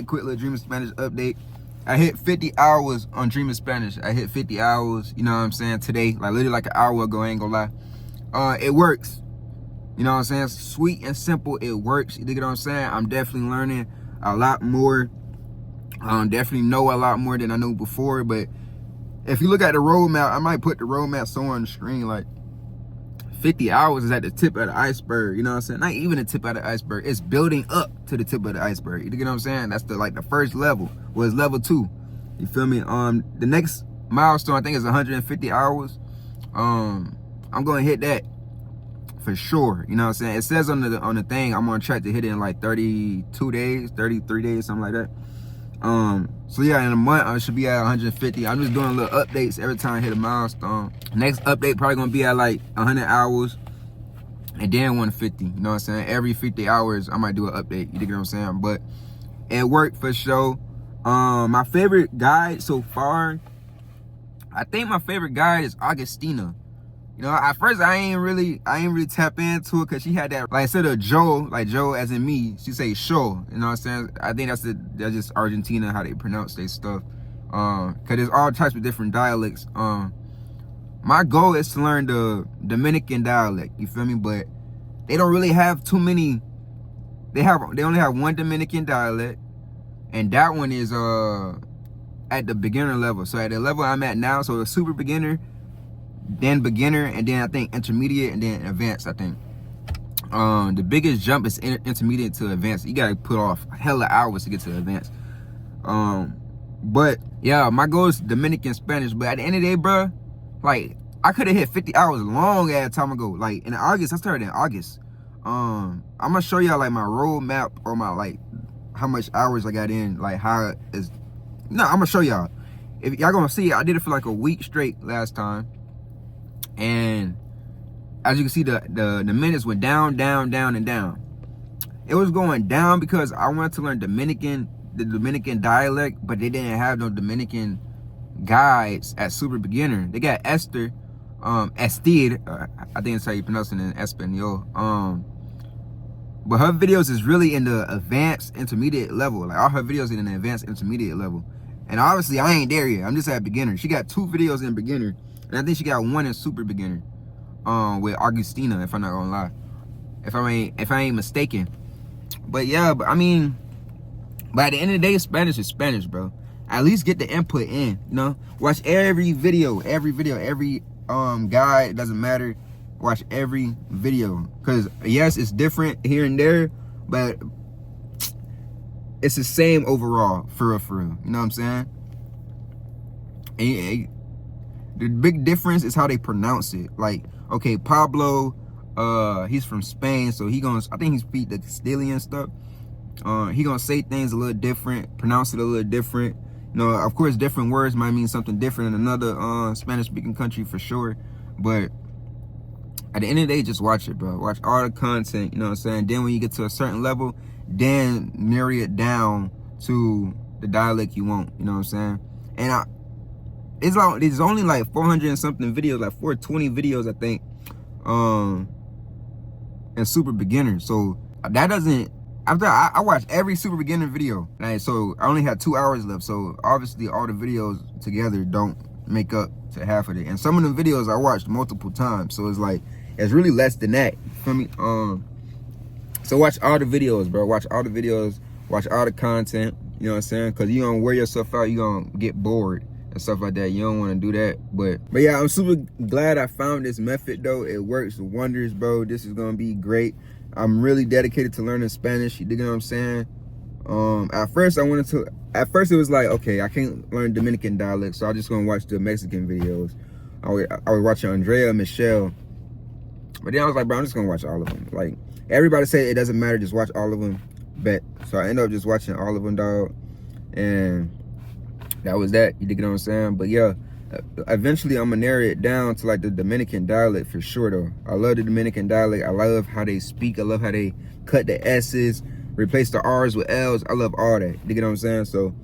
A quick little Dream of Spanish update. I hit 50 hours on Dream of Spanish. I hit 50 hours, you know what I'm saying, today. Like literally like an hour ago, I ain't gonna lie. It works. You know what I'm saying? Sweet and simple, it works. You dig what I'm saying? I'm definitely learning a lot more. Definitely know a lot more than I knew before. But if you look at the roadmap, I might put the roadmap somewhere on the screen. Like 50 hours is at the tip of the iceberg. You know what I'm saying? Not even the tip of the iceberg. It's building up to the tip of the iceberg. You dig what I'm saying? That's the first level. Was level 2. You feel me? The next milestone I think is 150 hours. I'm gonna hit that for sure. You know what I'm saying? It says on the thing I'm on track to hit it in like 32 days, 33 days, something like that. So yeah, in a month I should be at 150. I'm just doing little updates every time I hit a milestone. Next update probably gonna be at like 100 hours and then 150. You know what I'm saying? Every 50 hours I might do an update. You dig what I'm saying? But it worked for sure. My favorite guide so far, I think my favorite guide is Augustina. You know, at first I ain't really tap into it because she had that, like, instead of Joe, like Joe as in me, she say show. You know what I'm saying? I think that's just Argentina, how they pronounce their stuff. Cause there's all types of different dialects. My goal is to learn the Dominican dialect, you feel me? But they don't really have too many. They only have one Dominican dialect, and that one is at the beginner level. So at the level I'm at now, so a super beginner, then beginner, and then I think intermediate, and then advanced, I think. The biggest jump is intermediate to advanced. You gotta put off hella hours to get to advanced. But yeah, my goal is Dominican Spanish. But at the end of the day, bro, like, I could have hit 50 hours long ass time ago. Like in August, I started in August. I'm gonna show y'all like my roadmap, or my, like, how much hours I got in, like how it is. No, I'm gonna show y'all. If y'all gonna see, I did it for like a week straight last time. And as you can see, the minutes went down, down, down, and down. It was going down because I wanted to learn the Dominican dialect, but they didn't have no Dominican guides at super beginner. They got Esther, Esther, I think that's how you pronounce it in Espanol. But her videos is really in the advanced intermediate level. Like all her videos in the advanced intermediate level. And obviously I ain't there yet. I'm just at beginner. She got 2 videos in beginner. And I think she got 1 in super beginner, with Augustina, if I'm not gonna lie, if I ain't mistaken. But yeah, but I mean, by the end of the day, Spanish is Spanish, bro. At least get the input in, you know. Watch every video, every guide. It doesn't matter. Watch every video, cause yes, it's different here and there, but it's the same overall, for real. You know what I'm saying? And the big difference is how they pronounce it. Like, okay, Pablo, he's from Spain, so I think he speaks the Castilian stuff. He gonna say things a little different, pronounce it a little different. You know, of course, different words might mean something different in another Spanish-speaking country for sure. But at the end of the day, just watch it, bro. Watch all the content, you know what I'm saying? Then when you get to a certain level, then narrow it down to the dialect you want, you know what I'm saying? And there's only like 400 and something videos, like 420 videos, I think, and super beginner. So that doesn't, after I watched every super beginner video, right? So I only had 2 hours left. So obviously all the videos together don't make up to half of it. And some of the videos I watched multiple times. So it's like, it's really less than that. You feel me? So watch all the videos, bro. Watch all the videos, watch all the content, you know what I'm saying? Cause you're gonna wear yourself out, you're gonna get bored and stuff like that. You don't want to do that. But yeah, I'm super glad I found this method though. It works wonders, bro. This is gonna be great. I'm really dedicated to learning Spanish. You dig what I'm saying? At first it was like, okay, I can't learn Dominican dialect, so I'm just gonna watch the Mexican videos. I was watching Andrea, Michelle. But then I was like, bro, I'm just gonna watch all of them. Like, everybody say it doesn't matter, just watch all of them. Bet. So I ended up just watching all of them, dog. And that was that. You dig what I'm saying? But yeah, eventually I'm gonna narrow it down to like the Dominican dialect for sure though. I love the Dominican dialect. I love how they speak. I love how they cut the S's, replace the R's with L's. I love all that. You dig what I'm saying? So,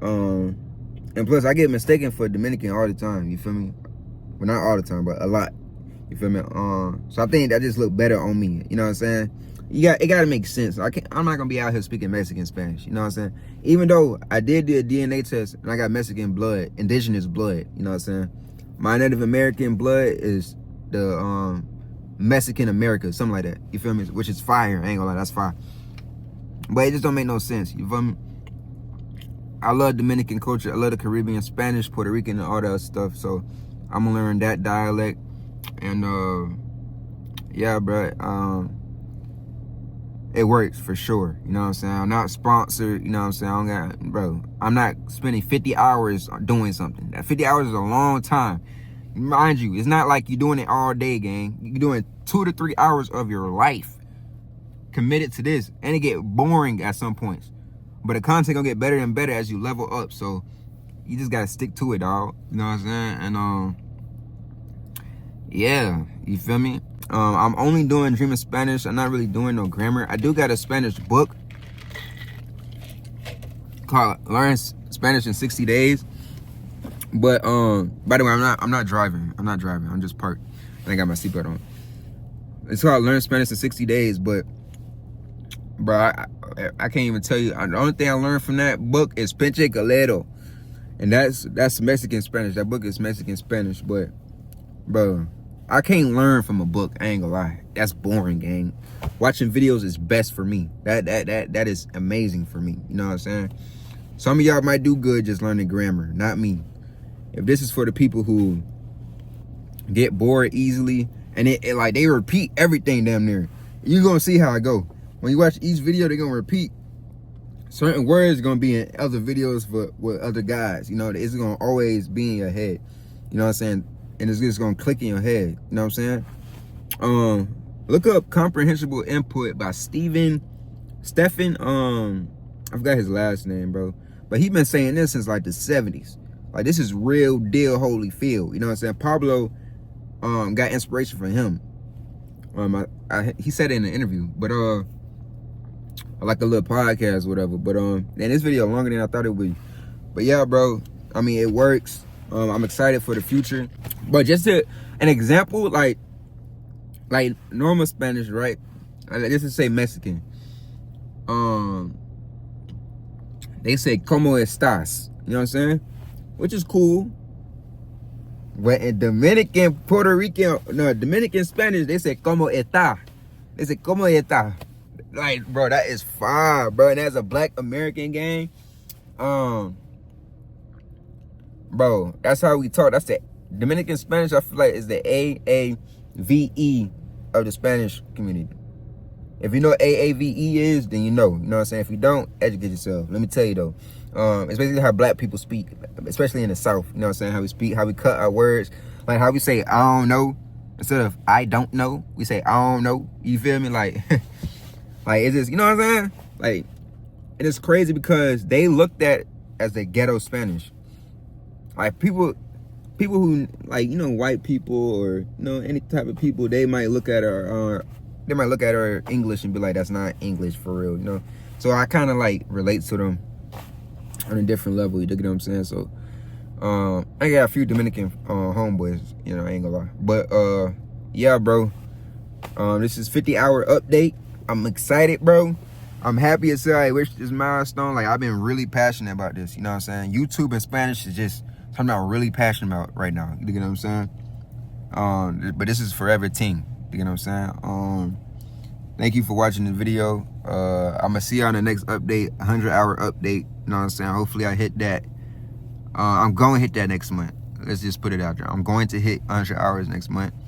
and plus I get mistaken for Dominican all the time. You feel me? Well, not all the time, but a lot. You feel me? So I think that just look better on me. You know what I'm saying? it gotta make sense. I'm not gonna be out here speaking Mexican Spanish, you know what I'm saying? Even though I did do a DNA test and I got Mexican blood, indigenous blood, you know what I'm saying? My Native American blood is the Mexican America, something like that. You feel me? Which is fire. I ain't gonna lie, that's fire. But it just don't make no sense. You feel me? I love Dominican culture. I love the Caribbean, Spanish, Puerto Rican, and all that stuff. So I'm gonna learn that dialect. And yeah, bro. It works for sure. You know what I'm saying? I'm not sponsored. You know what I'm saying? I don't got, bro. I'm not spending 50 hours doing something. That 50 hours is a long time. Mind you, it's not like you're doing it all day, gang. You're doing 2 to 3 hours of your life committed to this, and it get boring at some points. But the content gonna get better and better as you level up. So you just gotta stick to it, dog. You know what I'm saying? And yeah, you feel me? I'm only doing Dreaming Spanish. I'm not really doing no grammar. I do got a Spanish book called Learn Spanish in 60 Days. But by the way, I'm not driving. I'm just parked. I got my seatbelt on. It's called Learn Spanish in 60 Days. But bro, I can't even tell you. The only thing I learned from that book is Pinche Calero, and that's Mexican Spanish. That book is Mexican Spanish. But bro, I can't learn from a book. I ain't gonna lie. That's boring, gang. Watching videos is best for me. That is amazing for me. You know what I'm saying? Some of y'all might do good just learning grammar, not me. If this is for the people who get bored easily, and it like they repeat everything damn near, you're gonna see how I go. When you watch each video, they're gonna repeat certain words gonna be in other videos with other guys. You know, it's gonna always be in your head. You know what I'm saying? And it's just gonna click in your head. You know what I'm saying? Look up Comprehensible Input by Stephen. I forgot his last name, bro. But he been saying this since like the 70s. Like, this is real deal Holyfield. You know what I'm saying? Pablo got inspiration from him. He said it in an interview, but like a little podcast, whatever. But and this video longer than I thought it would. But yeah, bro. I mean, it works. I'm excited for the future. But just an example, like normal Spanish, right? This is say Mexican. They say "Cómo estás?" You know what I'm saying? Which is cool. But in Dominican Spanish, they say "Cómo está?" They say "Cómo está?" Like, bro, that is fire, bro. And as a Black American gang, bro, that's how we talk. That's the Dominican Spanish. I feel like is the AAVE of the Spanish community. If you know what AAVE is, then you know. You know what I'm saying? If you don't, educate yourself. Let me tell you though. It's basically how Black people speak, especially in the South. You know what I'm saying? How we speak, how we cut our words. Like how we say "I don't know" instead of "I don't know." We say "I don't know." You feel me? Like, like it's just, you know what I'm saying? Like, it is crazy because they looked at as the ghetto Spanish. Like people who, like, you know, white people or, you know, any type of people, they might look at our English and be like, that's not English for real, you know. So I kind of like relate to them on a different level. You dig what I'm saying? So I got a few Dominican homeboys, you know, I ain't gonna lie. But yeah, bro. This is 50-hour update. I'm excited, bro. I'm happy as hell. I wish this milestone. Like, I've been really passionate about this. You know what I'm saying? YouTube in Spanish is just something I'm really passionate about right now. You get what I'm saying? But this is forever team. You get what I'm saying? Thank you for watching the video. I'm gonna see you on the next update, 100-hour update. You know what I'm saying? Hopefully I hit that. I'm going to hit that next month. Let's just put it out there. I'm going to hit 100 hours next month.